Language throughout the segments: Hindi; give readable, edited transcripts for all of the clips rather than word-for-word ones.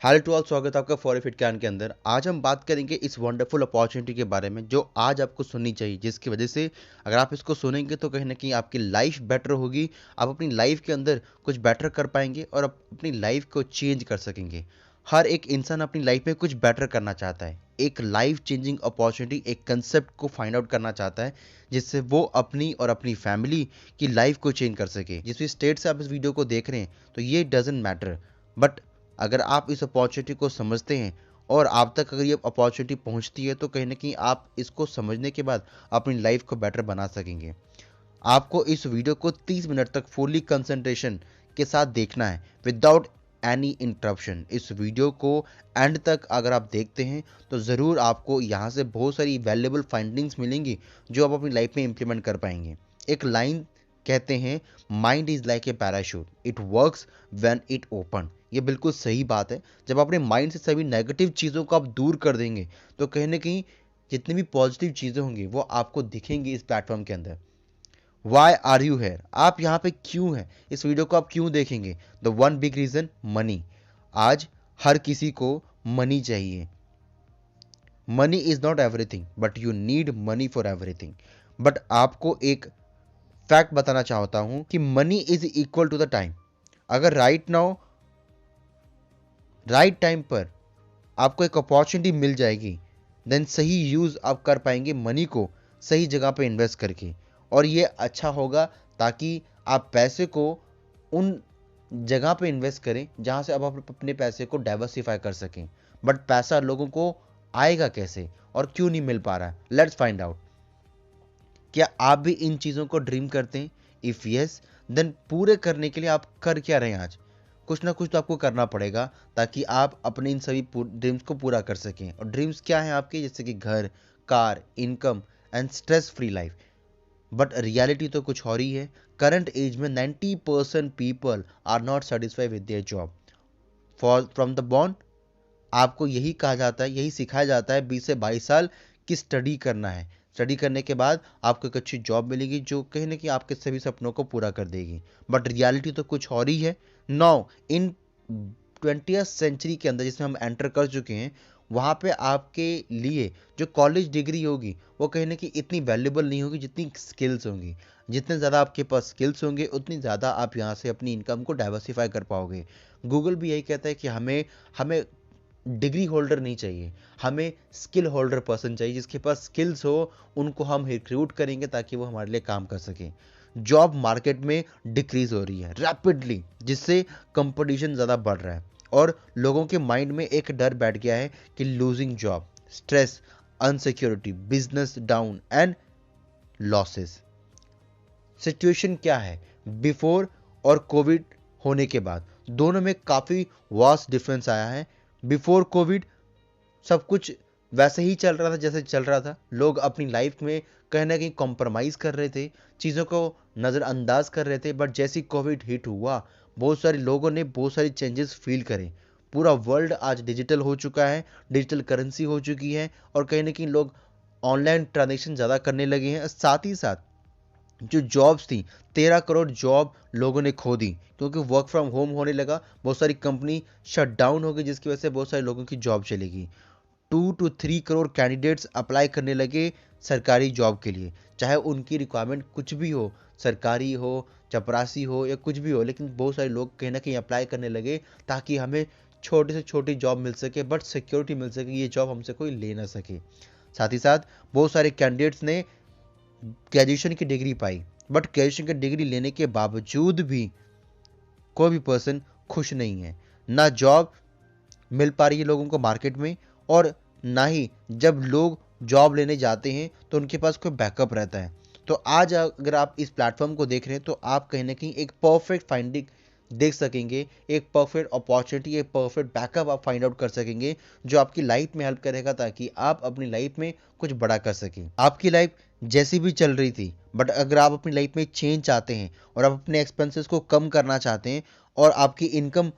हेलो टू ऑल, स्वागत है आपका फॉर फिट कैन के अंदर। आज हम बात करेंगे इस वंडरफुल अपॉर्चुनिटी के बारे में जो आज आपको सुननी चाहिए, जिसकी वजह से अगर आप इसको सुनेंगे तो कहीं ना कहीं आपकी लाइफ बेटर होगी। आप अपनी लाइफ के अंदर कुछ बेटर कर पाएंगे और आप अपनी लाइफ को चेंज कर सकेंगे। हर एक इंसान अपनी लाइफ में कुछ बेटर करना चाहता है, एक लाइफ चेंजिंग अपॉर्चुनिटी, एक कंसेप्ट को फाइंड आउट करना चाहता है जिससे वो अपनी और अपनी फैमिली की लाइफ को चेंज कर सके। जिस भी स्टेट से आप इस वीडियो को देख रहे हैं तो ये डजेंट मैटर, बट अगर आप इस अपॉर्चुनिटी को समझते हैं और आप तक अगर ये अपॉर्चुनिटी पहुंचती है तो कहीं ना कहीं आप इसको समझने के बाद अपनी लाइफ को बेटर बना सकेंगे। आपको इस वीडियो को 30 मिनट तक फुल्ली कंसंट्रेशन के साथ देखना है विदाउट एनी इंटरप्शन। इस वीडियो को एंड तक अगर आप देखते हैं तो ज़रूर आपको यहाँ से बहुत सारी वैल्यूएबल फाइंडिंग्स मिलेंगी जो आप अपनी लाइफ में इंप्लीमेंट कर पाएंगे। एक लाइन कहते हैं, mind is like a parachute, it works when it open. ये बिल्कुल सही बात है। जब अपने माइंड से सभी नेगेटिव चीज़ों को आप दूर कर देंगे तो कहीं ना कहीं जितनी भी पॉजिटिव चीज़ें होंगी वो आपको दिखेंगी इस प्लेटफॉर्म के अंदर। वाई आर यू हेयर, आप यहाँ पे क्यों हैं, इस वीडियो को आप क्यों देखेंगे? The one big reason, money. आज हर किसी को मनी चाहिए। Money is not everything but you need money for everything. But आपको एक फैक्ट बताना चाहता हूँ कि money is equal to the time. अगर राइट नाउ राइट टाइम पर आपको एक अपॉर्चुनिटी मिल जाएगी, देन सही यूज़ आप कर पाएंगे मनी को, सही जगह पे इन्वेस्ट करके। और ये अच्छा होगा ताकि आप पैसे को उन जगह पे इन्वेस्ट करें जहाँ से आप अपने पैसे को डाइवर्सिफाई कर सकें। बट पैसा लोगों को आएगा कैसे और क्यों नहीं मिल पा रहा है? Let's find out. क्या आप भी इन चीज़ों को ड्रीम करते हैं? इफ़ यस, देन पूरे करने के लिए आप कर क्या रहे हैं आज? कुछ ना कुछ तो आपको करना पड़ेगा ताकि आप अपने इन सभी ड्रीम्स को पूरा कर सकें। और ड्रीम्स क्या हैं आपके? जैसे कि घर, car, income and stress free life. But reality तो कुछ और ही है। करंट एज में 90% people are not satisfied with their job. For from the born आपको यही कहा जाता है, यही सिखाया जाता है 20 से 22 साल की स्टडी करना है। स्टडी करने के बाद आपको एक अच्छी जॉब मिलेगी जो कहीं ना कहीं आपके सभी सपनों को पूरा कर देगी। बट रियलिटी तो कुछ और ही है। नाउ इन 20th सेंचुरी के अंदर जिसमें हम एंटर कर चुके हैं, वहाँ पे आपके लिए जो कॉलेज डिग्री होगी वो कहीं ना कहीं इतनी वैल्यूबल नहीं होगी जितनी स्किल्स होंगी। जितने ज़्यादा आपके पास स्किल्स होंगे उतनी ज़्यादा आप यहाँ से अपनी इनकम को डाइवर्सिफाई कर पाओगे। गूगल भी यही कहता है कि हमें हमें डिग्री होल्डर नहीं चाहिए, हमें स्किल होल्डर पर्सन चाहिए। जिसके पास स्किल्स हो उनको हम रिक्रूट करेंगे ताकि वो हमारे लिए काम कर सकें। जॉब मार्केट में डिक्रीज हो रही है रैपिडली, जिससे कंपटीशन ज़्यादा बढ़ रहा है और लोगों के माइंड में एक डर बैठ गया है कि losing job, stress, insecurity, business down and losses. Situation क्या है बिफोर और कोविड होने के बाद? दोनों में काफ़ी वास्ट डिफरेंस आया है। बिफोर कोविड सब कुछ वैसे ही चल रहा था जैसे चल रहा था। लोग अपनी लाइफ में कहीं ना कहीं कॉम्प्रोमाइज़ कर रहे थे, चीज़ों को नज़रअंदाज कर रहे थे। बट जैसे कोविड हिट हुआ, बहुत सारे लोगों ने बहुत सारी चेंजेस फील करे। पूरा वर्ल्ड आज डिजिटल हो चुका है, डिजिटल करेंसी हो चुकी है और कहीं ना कहीं लोग ऑनलाइन ट्रांजेक्शन ज़्यादा करने लगे हैं। साथ ही साथ जो जॉब्स थी, 13 करोड़ जॉब लोगों ने खो दी क्योंकि वर्क फ्रॉम होम होने लगा। बहुत सारी कंपनी शट डाउन हो गई जिसकी वजह से बहुत सारे लोगों की जॉब चलेगी। 2 to 3 करोड़ कैंडिडेट्स अप्लाई करने लगे सरकारी जॉब के लिए, चाहे उनकी रिक्वायरमेंट कुछ भी हो, सरकारी हो, चपरासी हो या कुछ भी हो। लेकिन बहुत सारे लोग कहीं ना कहीं अप्लाई करने लगे ताकि हमें छोटे से छोटी जॉब मिल सके, बट सिक्योरिटी मिल सके, ये जॉब हमसे कोई ले ना सके। साथ ही साथ बहुत सारे कैंडिडेट्स ने ग्रेजुएशन की डिग्री पाई, बट ग्रेजुएशन की डिग्री लेने के बावजूद भी कोई भी पर्सन खुश नहीं है। ना जॉब मिल पा रही है लोगों को मार्केट में, और ना ही जब लोग जॉब लेने जाते हैं तो उनके पास कोई बैकअप रहता है। तो आज अगर आप इस प्लेटफॉर्म को देख रहे हैं तो आप कहीं ना कहीं एक परफेक्ट फाइंडिंग देख सकेंगे, एक परफेक्ट अपॉर्चुनिटी, एक परफेक्ट बैकअप आप फाइंड आउट कर सकेंगे जो आपकी लाइफ में हेल्प करेगा ताकि आप अपनी लाइफ में कुछ बड़ा कर सकें। आपकी लाइफ जैसी भी चल रही थी, बट अगर आप अपनी लाइफ में चेंज चाहते हैं और आप अपने एक्सपेंसेस को कम करना चाहते हैं और आपकी इनकम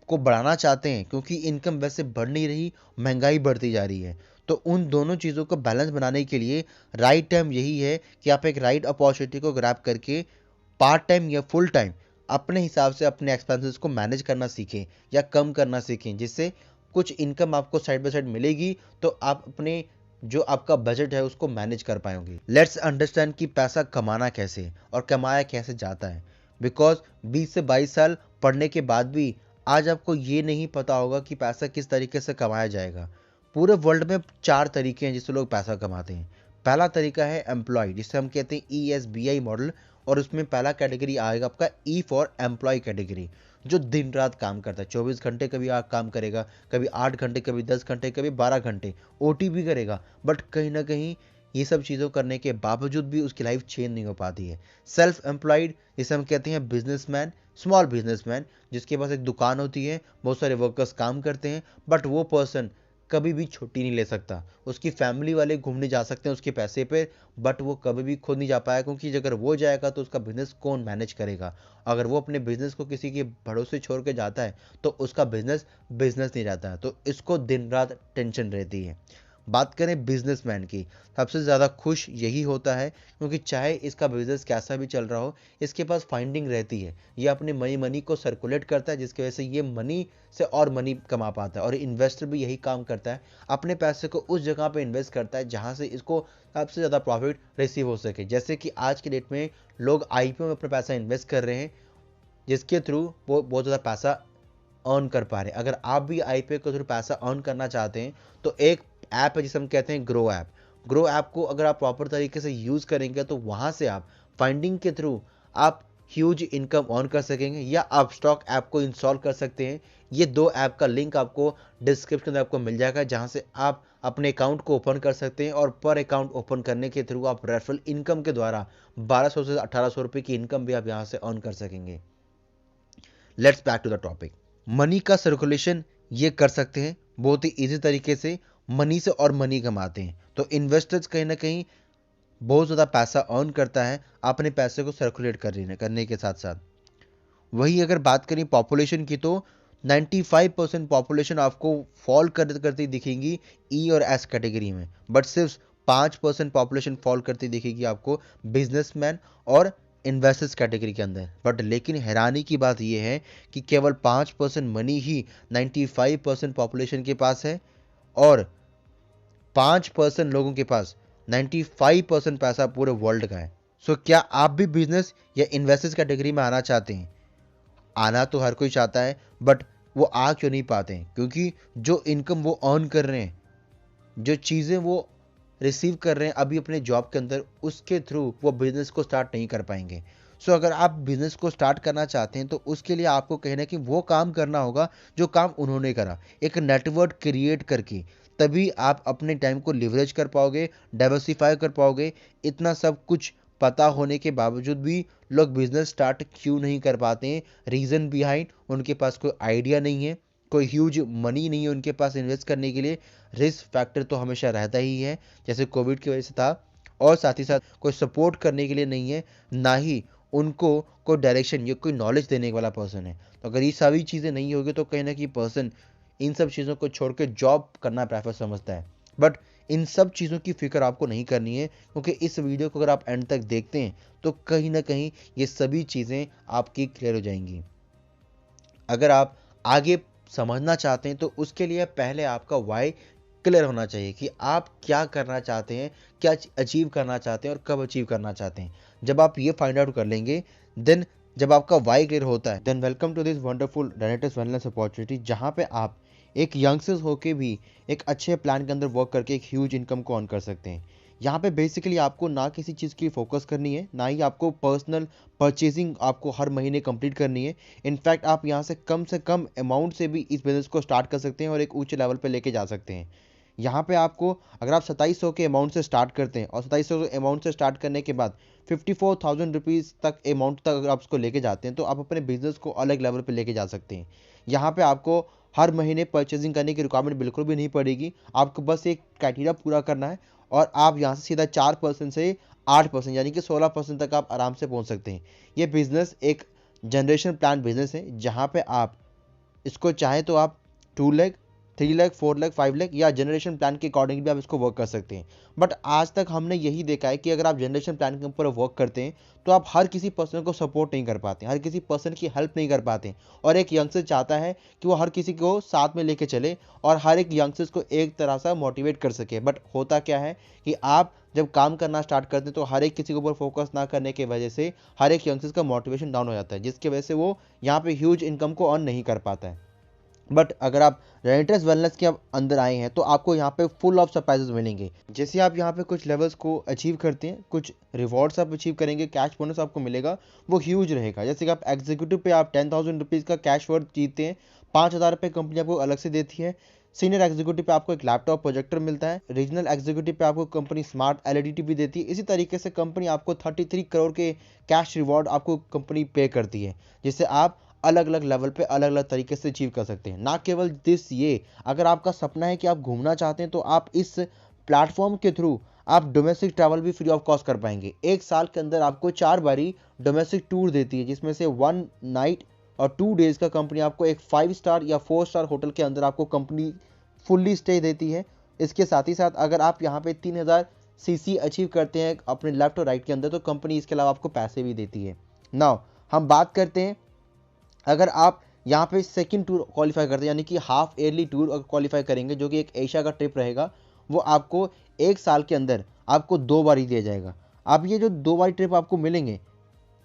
को बढ़ाना चाहते हैं, क्योंकि इनकम वैसे बढ़ नहीं रही, महंगाई बढ़ती जा रही है, तो उन दोनों चीज़ों को बैलेंस बनाने के लिए राइट टाइम यही है कि आप एक राइट अपॉर्चुनिटी को ग्रैब करके पार्ट टाइम या फुल टाइम अपने हिसाब से अपने एक्सपेंसेस को मैनेज करना सीखें या कम करना सीखें, जिससे कुछ इनकम आपको साइड बाय साइड मिलेगी तो आप अपने जो आपका बजट है उसको मैनेज कर पाएंगे। लेट्स अंडरस्टैंड कि पैसा कमाना कैसे और कमाया कैसे जाता है। बिकॉज 20 से 22 साल पढ़ने के बाद भी आज आपको ये नहीं पता होगा कि पैसा किस तरीके से कमाया जाएगा। पूरे वर्ल्ड में 4 तरीके हैं जिससे लोग पैसा कमाते हैं। पहला तरीका है एम्प्लॉय, जिसे हम कहते हैं ESBI मॉडल, और उसमें पहला कैटेगरी आएगा आपका E फॉर एम्प्लॉय कैटेगरी, जो दिन रात काम करता है। 24 घंटे कभी आप काम करेगा, कभी 8 घंटे, कभी 10 घंटे, कभी 12 घंटे, OT भी करेगा, बट कहीं ना कहीं ये सब चीज़ों करने के बावजूद भी उसकी लाइफ चेंज नहीं हो पाती है। सेल्फ एम्प्लॉयड, जिसे हम कहते हैं बिजनेसमैन, स्मॉल बिजनेसमैन, जिसके पास एक दुकान होती है, बहुत सारे वर्कर्स काम करते हैं, बट वो पर्सन कभी भी छुट्टी नहीं ले सकता। उसकी फैमिली वाले घूमने जा सकते हैं उसके पैसे पे, बट वो कभी भी खुद नहीं जा पाया, क्योंकि अगर वो जाएगा तो उसका बिजनेस कौन मैनेज करेगा। अगर वो अपने बिजनेस को किसी के भरोसे छोड़ के जाता है तो उसका बिजनेस बिजनेस नहीं रहता है, तो इसको दिन रात टेंशन रहती है। बात करें बिजनेसमैन की, सबसे ज़्यादा खुश यही होता है, क्योंकि चाहे इसका बिजनेस कैसा भी चल रहा हो, इसके पास फाइंडिंग रहती है। ये अपने मनी को सर्कुलेट करता है, जिसकी वजह से ये मनी से और मनी कमा पाता है। और इन्वेस्टर भी यही काम करता है, अपने पैसे को उस जगह पे इन्वेस्ट करता है जहाँ से इसको सबसे ज़्यादा प्रॉफिट रिसीव हो सके। जैसे कि आज की डेट में लोग IPO में अपना पैसा इन्वेस्ट कर रहे हैं, जिसके थ्रू वो बहुत ज़्यादा पैसा अर्न कर पा रहे हैं। अगर आप भी IPO के थ्रू पैसा अर्न करना चाहते हैं तो एक ऐप है जिसे हम कहते हैं ग्रो ऐप। ग्रो ऐप को अगर आप प्रॉपर तरीके से यूज़ करेंगे तो वहाँ से आप फाइंडिंग के थ्रू आप ह्यूज इनकम अर्न कर सकेंगे, या आप स्टॉक ऐप को इंस्टॉल कर सकते हैं। ये 2 ऐप का लिंक आपको डिस्क्रिप्शन में आपको मिल जाएगा, जहाँ से आप अपने अकाउंट को ओपन कर सकते हैं, और पर अकाउंट ओपन करने के थ्रू आप रेफरल इनकम के द्वारा 1200 से 1800 रुपये की इनकम भी आप यहाँ से अर्न कर सकेंगे। Let's back to the topic. Money का सर्कुलेशन ये कर सकते हैं बहुत ही इजी तरीके से, मनी से और मनी कमाते हैं। तो इन्वेस्टर्स कहीं ना कहीं बहुत ज़्यादा पैसा अर्न करता है अपने पैसे को सर्कुलेट करने के साथ साथ। वही अगर बात करें पॉपुलेशन की, तो 95% पॉपुलेशन आपको फॉल करती दिखेगी E और S कैटेगरी में, बट सिर्फ 5% पॉपुलेशन फॉल करती दिखेगी आपको बिजनेसमैन और इन्वेस्टर्स कैटेगरी के अंदर। बट लेकिन हैरानी की बात यह है कि केवल 5% मनी ही 95% पॉपुलेशन के पास है, और 5% लोगों के पास 95% पैसा पूरे वर्ल्ड का है। सो क्या आप भी बिजनेस या इन्वेस्टर्स कैटेगरी में आना चाहते हैं? आना तो हर कोई चाहता है, बट वो आ क्यों नहीं पाते हैं? क्योंकि जो इनकम वो अर्न कर रहे हैं, जो चीज़ें वो रिसीव कर रहे हैं अभी अपने जॉब के अंदर, उसके थ्रू वो बिजनेस को स्टार्ट नहीं कर पाएंगे। सो अगर आप बिजनेस को स्टार्ट करना चाहते हैं तो उसके लिए आपको कहीं ना कहीं वो काम करना होगा जो काम उन्होंने करा, एक नेटवर्क क्रिएट करके। तभी आप अपने टाइम को लिवरेज कर पाओगे, डाइवर्सिफाई कर पाओगे। इतना सब कुछ पता होने के बावजूद भी लोग बिजनेस स्टार्ट क्यों नहीं कर पाते हैं? रीज़न बिहाइंड, उनके पास कोई आइडिया नहीं है, कोई ह्यूज मनी नहीं है उनके पास इन्वेस्ट करने के लिए। रिस्क फैक्टर तो हमेशा रहता ही है, जैसे कोविड की वजह से था, और साथ ही साथ कोई सपोर्ट करने के लिए नहीं है, ना ही उनको कोई डायरेक्शन या कोई नॉलेज देने वाला पर्सन है। तो अगर ये सभी चीज़ें नहीं होगी तो कहीं ना कहीं पर्सन इन सब चीज़ों को छोड़ के जॉब करना प्रेफर समझता है। बट इन सब चीज़ों की फिक्र आपको नहीं करनी है, क्योंकि इस वीडियो को अगर आप एंड तक देखते हैं तो कहीं ना कहीं ये सभी चीज़ें आपकी क्लियर हो जाएंगी। अगर आप आगे समझना चाहते हैं तो उसके लिए पहले आपका वाई क्लियर होना चाहिए कि आप क्या करना चाहते हैं, क्या अचीव करना चाहते हैं और कब अचीव करना चाहते हैं। जब आप ये फाइंड आउट कर लेंगे, देन जब आपका वाई क्लियर होता है, then welcome to this wonderful directors wellness opportunity, जहाँ पे आप एक यंगस्टर्स होके भी एक अच्छे प्लान के अंदर वर्क करके एक ह्यूज इनकम को अर्न कर सकते हैं। यहाँ पे बेसिकली आपको ना किसी चीज़ की फोकस करनी है, ना ही आपको पर्सनल परचेजिंग आपको हर महीने कंप्लीट करनी है। इनफैक्ट आप यहाँ से कम अमाउंट से भी इस बिज़नेस को स्टार्ट कर सकते हैं और एक ऊंचे लेवल पे लेके जा सकते हैं। यहाँ पे आपको, अगर आप 2700 के अमाउंट से स्टार्ट करते हैं और 2700 अमाउंट से स्टार्ट करने के बाद 54,000 रुपीज़ तक अमाउंट तक अगर आप उसको लेके जाते हैं तो आप अपने बिजनेस को अलग लेवल पे लेके जा सकते हैं। यहाँ पे आपको हर महीने परचेजिंग करने की रिक्वायरमेंट बिल्कुल भी नहीं पड़ेगी। आपको बस एक क्राइटेरिया पूरा करना है और आप यहाँ से सीधा 4% से 8% यानी कि 16% तक आप आराम से पहुँच सकते हैं। ये बिज़नेस एक जनरेशन प्लान बिजनेस है, जहाँ पे आप इसको चाहें तो आप 2 लाख 3 लाख, 4 लाख, 5 लाख या जनरेशन प्लान के अकॉर्डिंग भी आप इसको वर्क कर सकते हैं। बट आज तक हमने यही देखा है कि अगर आप जनरेशन प्लान के ऊपर वर्क करते हैं तो आप हर किसी पर्सन को सपोर्ट नहीं कर पाते, हर किसी पर्सन की हेल्प नहीं कर पाते। और एक यंगस्टर चाहता है कि वो हर किसी को साथ में लेके चले और हर एक यंगस्टर्स को एक तरह से मोटिवेट कर सके। बट होता क्या है कि आप जब काम करना स्टार्ट करते हैं तो हर एक किसी के ऊपर फोकस ना करने की वजह से हर एक यंगस्टर्स का मोटिवेशन डाउन हो जाता है, जिसकी वजह से वो यहाँ पे ह्यूज इनकम को अर्न नहीं कर पाता है। बट अगर आप रेंटर्स वेलनेस के अंदर आए हैं तो आपको यहाँ पे फुल ऑफ सरप्राइजेस मिलेंगे। जैसे आप यहाँ पे कुछ लेवल्स को अचीव करते हैं, कुछ रिवॉर्ड्स आप अचीव करेंगे, कैश बोनस आपको मिलेगा, वो ह्यूज रहेगा। जैसे कि आप एग्जीक्यूटिव पे आप 10,000 रुपीज़ का कैश वर्थ जीतते हैं, 5,000 रुपये कंपनी आपको अलग से देती है। सीनियर एग्जीक्यूटिव पे आपको एक लैपटॉप प्रोजेक्टर मिलता है। रीजनल एग्जीक्यूटिव पे आपको कंपनी स्मार्ट एलईडी टीवी देती है। इसी तरीके से कंपनी आपको 33 करोड़ के कैश रिवॉर्ड आपको कंपनी पे करती है, जिससे आप अलग अलग लेवल पे अलग अलग तरीके से अचीव कर सकते हैं। ना केवल ये अगर आपका सपना है कि आप घूमना चाहते हैं तो आप इस प्लेटफॉर्म के थ्रू आप डोमेस्टिक ट्रैवल भी फ्री ऑफ कॉस्ट कर पाएंगे। एक साल के अंदर आपको 4 बारी डोमेस्टिक टूर देती है, जिसमें से 1 नाइट और 2 डेज का कंपनी आपको एक 5 स्टार या 4 स्टार होटल के अंदर आपको कंपनी फुल्ली स्टे देती है। इसके साथ ही साथ अगर आप यहाँ पे 3000 सीसी अचीव करते हैं अपने लेफ्ट और राइट के अंदर तो कंपनी इसके अलावा आपको पैसे भी देती है। नाउ हम बात करते हैं, अगर आप यहाँ पे सेकंड टूर क्वालिफाई करते हैं यानी कि हाफ ईयरली टूर अगर क्वालिफाई करेंगे जो कि एक एशिया का ट्रिप रहेगा, वो आपको एक साल के अंदर आपको 2 बार ही दिया जाएगा। अब ये जो 2 बार ट्रिप आपको मिलेंगे,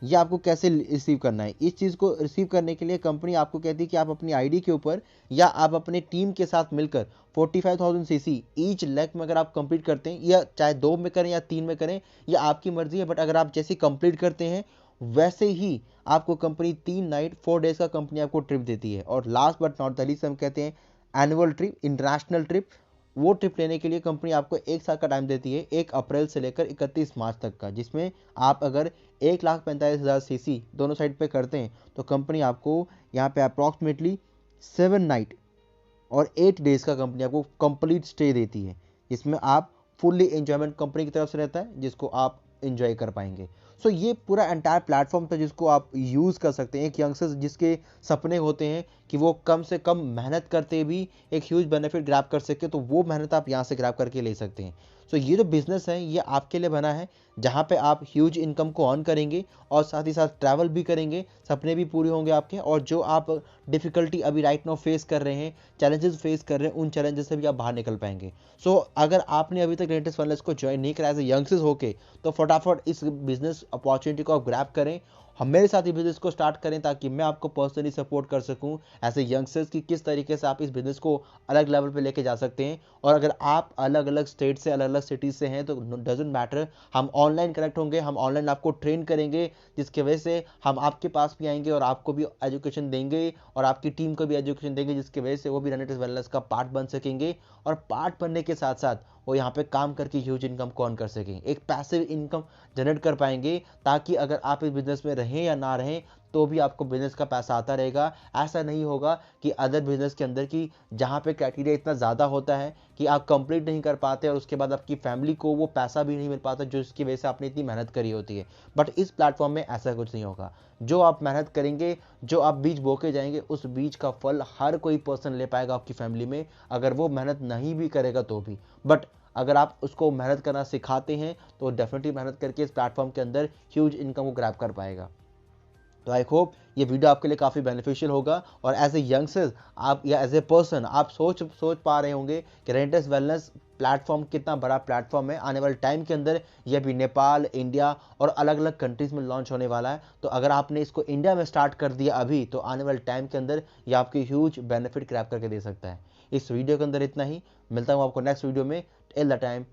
ये आपको कैसे रिसीव करना है? इस चीज़ को रिसीव करने के लिए कंपनी आपको कहती है कि आप अपनी आईडी के ऊपर या आप अपने टीम के साथ मिलकर 45,000 सीसी ईच लेग में अगर आप कंप्लीट करते हैं, या चाहे 2 में करें या 3 में करें, या आपकी मर्जी है, बट अगर आप जैसे कंप्लीट करते हैं वैसे ही आपको कंपनी 3 नाइट 4 डेज का कंपनी आपको ट्रिप देती है। और last but not the least हम कहते हैं एनुअल ट्रिप, इंटरनेशनल ट्रिप। वो ट्रिप लेने के लिए कंपनी आपको 1 साल का टाइम देती है, 1 अप्रैल से लेकर 31 मार्च तक का, जिसमें आप अगर 1,45,000 सीसी दोनों साइड पे करते हैं तो कंपनी आपको यहाँ पे अप्रॉक्सीमेटली 7 नाइट और 8 डेज का कंपनी आपको कंप्लीट स्टे देती है, जिसमें आप फुल्ली एंजॉयमेंट कंपनी की तरफ से रहता है, जिसको आप एंजॉय कर पाएंगे। सो ये पूरा एंटायर प्लेटफॉर्म था जिसको आप यूज़ कर सकते हैं। एक यंगस्टर्स जिसके सपने होते हैं कि वो कम से कम मेहनत करते भी एक ह्यूज बेनिफिट ग्रैब कर सके, तो वो मेहनत आप यहाँ से ग्रैब करके ले सकते हैं। सो ये जो बिजनेस है ये आपके लिए बना है, जहाँ पे आप ह्यूज इनकम को अर्न करेंगे और साथ ही साथ ट्रैवल भी करेंगे, सपने भी पूरे होंगे आपके, और जो आप डिफ़िकल्टी अभी राइट नाउ फेस कर रहे हैं, चैलेंजेस फेस कर रहे हैं, उन चैलेंजेस से भी आप बाहर निकल पाएंगे। सो अगर आपने अभी तक रेंटर्स वेलनेस को ज्वाइन नहीं करा एज ए यंगस्टर्स होके, तो फटाफट इस बिजनेस अपॉर्चुनिटी को आप ग्रैब करें, हम मेरे साथ ही बिजनेस को स्टार्ट करें, ताकि मैं आपको पर्सनली सपोर्ट कर सकूं एज ए यंगस्टर्स की किस तरीके से आप इस बिजनेस को अलग लेवल पे लेके जा सकते हैं। और अगर आप अलग अलग स्टेट से अलग अलग सिटीज़ से हैं तो डजेंट मैटर, हम ऑनलाइन कनेक्ट होंगे, हम ऑनलाइन आपको ट्रेन करेंगे, जिसकी वजह से हम आपके पास भी आएंगे और आपको भी एजुकेशन देंगे और आपकी टीम को भी एजुकेशन देंगे, जिसकी वजह से वो भी रेंटर्स वेलनेस का पार्ट बन सकेंगे। और पार्ट बनने के साथ साथ वो यहाँ पे काम करके ह्यूज इनकम को अर्न कर सकेंगे, एक पैसिव इनकम जनरेट कर पाएंगे, ताकि अगर आप इस बिजनेस में रहें या ना रहें तो भी आपको बिजनेस का पैसा आता रहेगा। ऐसा नहीं होगा कि अदर बिजनेस के अंदर की जहाँ पे क्राइटेरिया इतना ज़्यादा होता है कि आप कंप्लीट नहीं कर पाते और उसके बाद आपकी फैमिली को वो पैसा भी नहीं मिल पाता जो इसकी वजह से आपने इतनी मेहनत करी होती है। बट इस प्लेटफॉर्म में ऐसा कुछ नहीं होगा। जो आप मेहनत करेंगे, जो आप बीज बो के जाएंगे, उस बीज का फल हर कोई पर्सन ले पाएगा आपकी फैमिली में, अगर वो मेहनत नहीं भी करेगा तो भी। बट अगर आप उसको मेहनत करना सिखाते हैं तो डेफिनेटली मेहनत करके इस प्लेटफॉर्म के अंदर ह्यूज इनकम को ग्रैब कर पाएगा। तो आई होप ये वीडियो आपके लिए काफ़ी बेनिफिशियल होगा, और एज ए यंगस्टर्स आप या एज ए पर्सन आप सोच पा रहे होंगे कि रेंटर्स वेलनेस प्लेटफॉर्म कितना बड़ा प्लेटफॉर्म है। आने वाले टाइम के अंदर ये भी नेपाल, इंडिया और अलग अलग कंट्रीज़ में लॉन्च होने वाला है। तो अगर आपने इसको इंडिया में स्टार्ट कर दिया अभी, तो आने वाले टाइम के अंदर ये आपकी ह्यूज बेनिफिट ग्रैब करके दे सकता है। इस वीडियो के अंदर इतना ही, मिलता हूँ आपको नेक्स्ट वीडियो में। Till the time,